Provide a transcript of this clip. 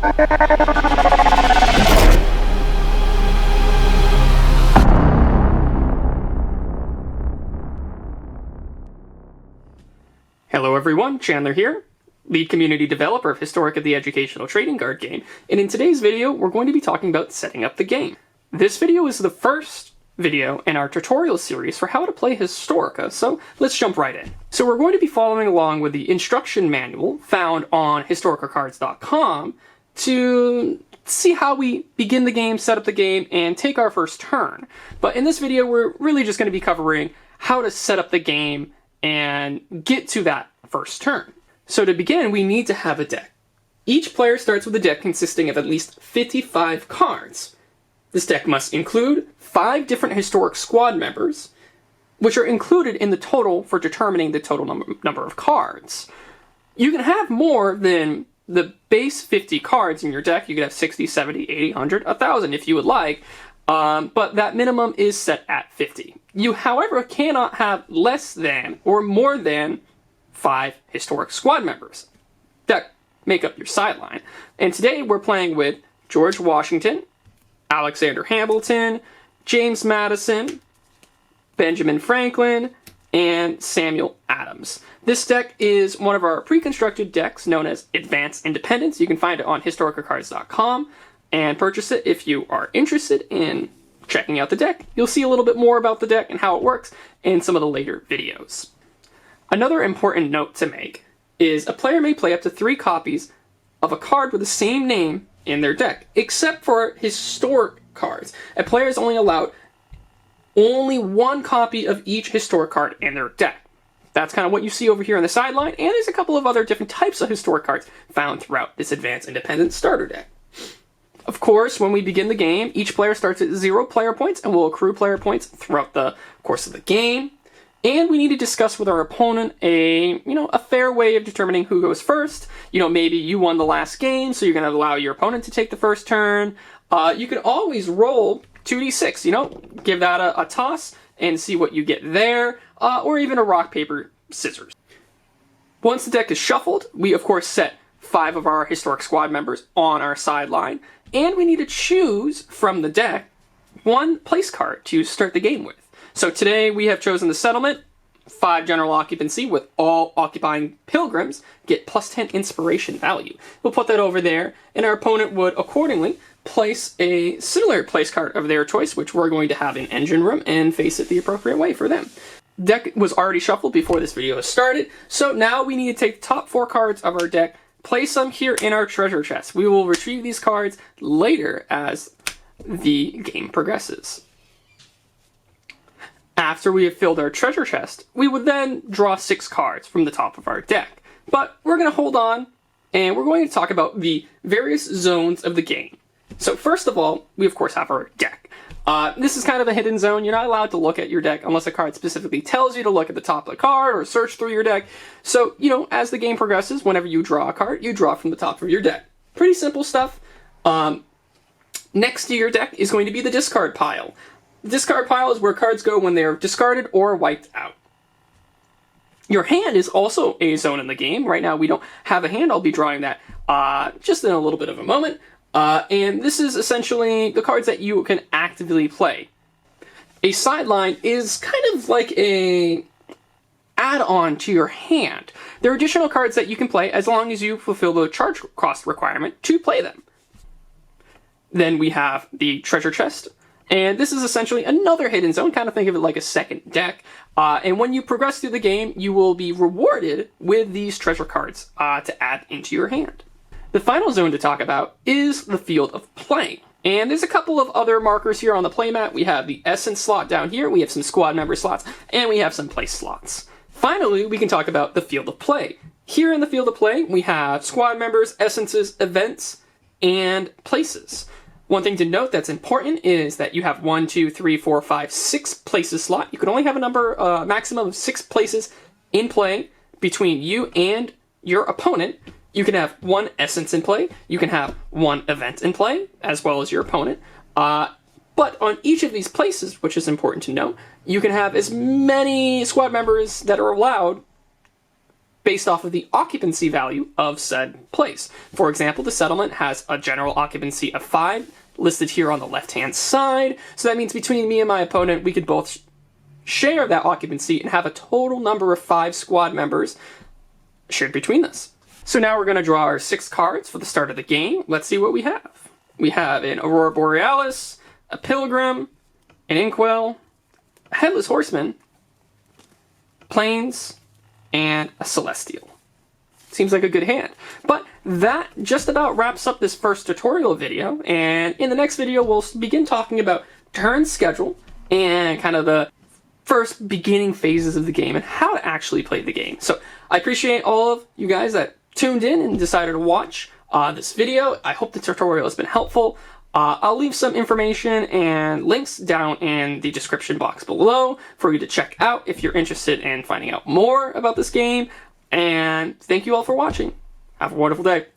Hello everyone, Chandler here, lead community developer of Historica the Educational Trading Card Game, and in today's video we're going to be talking about setting up the game. This video is the first video in our tutorial series for how to play Historica, so let's jump right in. So we're going to be following along with the instruction manual found on historicacards.com to see how we begin the game, set up the game, and take our first turn. But in this video we're really just going to be covering how to set up the game and get to that first turn. So to begin, we need to have a deck. Each player starts with a deck consisting of at least 55 cards. This deck must include 5 different historic squad members, which are included in the total for determining the total number of cards. You can have more than the base 50 cards in your deck. You could have 60, 70, 80, 100, 1,000 if you would like, but that minimum is set at 50. You, however, cannot have less than or more than 5 historic squad members that make up your sideline. And today we're playing with George Washington, Alexander Hamilton, James Madison, Benjamin Franklin, and Samuel Adams. This deck is one of our pre-constructed decks known as Advanced Independence. You can find it on historicacards.com and purchase it if you are interested in checking out the deck. You'll see a little bit more about the deck and how it works in some of the later videos. Another important note to make is a player may play up to 3 copies of a card with the same name in their deck, except for historic cards. A player is only allowed only 1 copy of each historic card in their deck. That's kind of what you see over here on the sideline, and there's a couple of other different types of historic cards found throughout this Advanced Independence starter deck. Of course, when we begin the game, each player starts at 0 player points and will accrue player points throughout the course of the game. And we need to discuss with our opponent a fair way of determining who goes first. Maybe you won the last game, so you're going to allow your opponent to take the first turn. You can always roll 2d6, give that a toss and see what you get there, or even a rock, paper, scissors. Once the deck is shuffled, we of course set 5 of our historic squad members on our sideline, and we need to choose from the deck 1 place card to start the game with. So today we have chosen the Settlement, 5 general occupancy, with all occupying pilgrims get plus 10 inspiration value. We'll put that over there, and our opponent would accordingly place a similar place card of their choice, which we're going to have in Engine Room, and face it the appropriate way for them. Deck was already shuffled before this video started, so now we need to take the top 4 cards of our deck, place them here in our treasure chest. We will retrieve these cards later as the game progresses. After we have filled our treasure chest, we would then draw 6 cards from the top of our deck. But we're going to hold on, and we're going to talk about the various zones of the game. So first of all, we of course have our deck. This is kind of a hidden zone. You're not allowed to look at your deck unless a card specifically tells you to look at the top of the card or search through your deck. So, as the game progresses, whenever you draw a card, you draw from the top of your deck. Pretty simple stuff. Next to your deck is going to be the discard pile. The discard pile is where cards go when they're discarded or wiped out. Your hand is also a zone in the game. Right now we don't have a hand. I'll be drawing that just in a little bit of a moment. And this is essentially the cards that you can actively play. A sideline is kind of like a add-on to your hand. There are additional cards that you can play as long as you fulfill the charge cost requirement to play them. Then we have the treasure chest. And this is essentially another hidden zone. Kind of think of it like a second deck. And when you progress through the game, you will be rewarded with these treasure cards to add into your hand. The final zone to talk about is the field of play. And there's a couple of other markers here on the playmat. We have the essence slot down here. We have some squad member slots. And we have some place slots. Finally, we can talk about the field of play. Here in the field of play, we have squad members, essences, events, and places. One thing to note that's important is that you have 1, 2, 3, 4, 5, 6 places slot. You can only have a maximum of 6 places in play between you and your opponent. You can have 1 essence in play. You can have 1 event in play, as well as your opponent. But on each of these places, which is important to note, you can have as many squad members that are allowed based off of the occupancy value of said place. For example, the settlement has a general occupancy of 5, listed here on the left-hand side. So that means between me and my opponent, we could both share that occupancy and have a total number of 5 squad members shared between us. So now we're going to draw our 6 cards for the start of the game. Let's see what we have. We have an Aurora Borealis, a Pilgrim, an Inkwell, a Headless Horseman, Plains, and a Celestial. Seems like a good hand. But that just about wraps up this first tutorial video, and in the next video we'll begin talking about turn schedule and kind of the first beginning phases of the game and how to actually play the game. So I appreciate all of you guys that tuned in and decided to watch this video. I hope the tutorial has been helpful. I'll leave some information and links down in the description box below for you to check out if you're interested in finding out more about this game. And thank you all for watching. Have a wonderful day.